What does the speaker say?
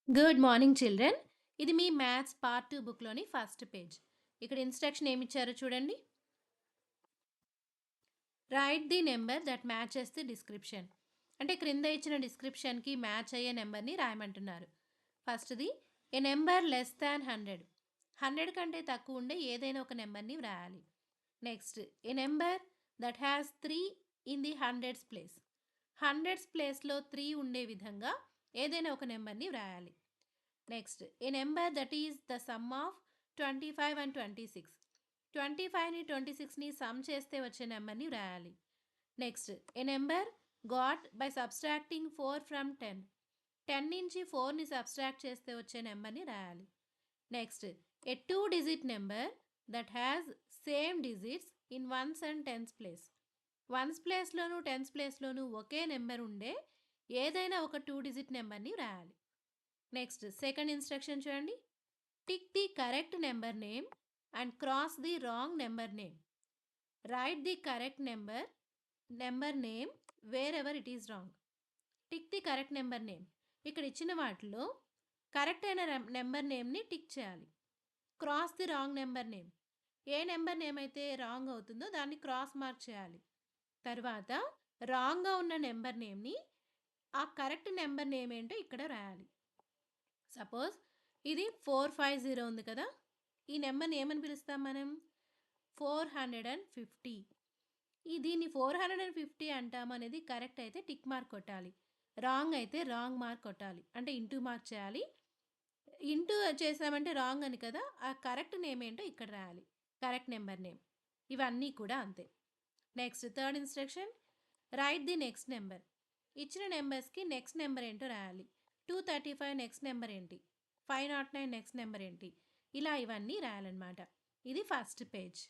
Good morning children. ఇది మీ maths part 2 బుక్‌లోని first page. ఇక్కడ instruction ఏమిచ్చారో చూడండి. Right the number that matches the description. అంటే క్రింద ఇచ్చిన డిస్క్రిప్షన్‌కి మ్యాచ్ అయ్యే నంబర్‌ని రాయమంటున్నారు. ఫస్ట్‌ది ఏ నంబర్ లెస్ థాన్ 100. 100 కంటే తక్కువ ఉండే ఏదైనా ఒక నంబర్‌ని వ్రాయాలి. Next a number that has 3 in the hundreds place. Hundreds ప్లేస్‌లో 3 ఉండే విధంగా ఏదైనా ఒక నంబర్‌ని వ్రాయాలి. Next a number that is the sum of 25 and 26. 25ని 26ని సమ్ చేస్తే వచ్చే నెంబర్ని వ్రాయాలి. Next a number got by subtracting 4 from 10. 10 నుంచి 4ని సబ్స్ట్రాక్ట్ చేస్తే వచ్చే నెంబర్ని రాయాలి. Next a 2-digit number that has same digits in ones and tens place. Once ప్లేస్లోను tense ప్లేస్లోను okay number ఉండే ఏదైనా ఒక 2-digit నెంబర్ని రాయాలి. నెక్స్ట్ సెకండ్ ఇన్స్ట్రక్షన్ చూడండి. Tick the correct number name and cross the wrong number name. Right the correct number name wear ever it is wrong. Tick the correct number name. ఇక్కడ ఇచ్చిన వాటిలో correct అయిన number నేమ్ని tick చేయాలి. Cross the wrong number name. A number name అయితే wrong అవుతుందో దాన్ని cross mark చేయాలి. తర్వాత రాంగ్గా ఉన్న నెంబర్ నేమ్ని ఆ కరెక్ట్ నెంబర్ నేమ్ ఏంటో ఇక్కడ రాయాలి. సపోజ్ ఇది 450 ఉంది కదా, ఈ నెంబర్ని ఏమని పిలుస్తాం మనం? 450. దీన్ని 450 అంటాము అనేది కరెక్ట్ అయితే టిక్ మార్క్ కొట్టాలి. రాంగ్ అయితే రాంగ్ మార్క్ కొట్టాలి. అంటే ఇంటూ మార్క్ చేయాలి. ఇంటూ చేసామంటే రాంగ్ అని కదా, ఆ కరెక్ట్ నేమ్ ఏంటో ఇక్కడ రాయాలి. Correct number name. ఇవన్నీ కూడా అంతే. Next third instruction right the next number. ఇచ్చిన నెంబర్స్కి నెక్స్ట్ నెంబర్ ఏంటో రాయాలి. 235 నెక్స్ట్ నెంబర్ ఏంటి, 509 నెక్స్ట్ నెంబర్ ఏంటి, ఇలా ఇవన్నీ రాయాలన్నమాట. ఇది ఫస్ట్ పేజ్.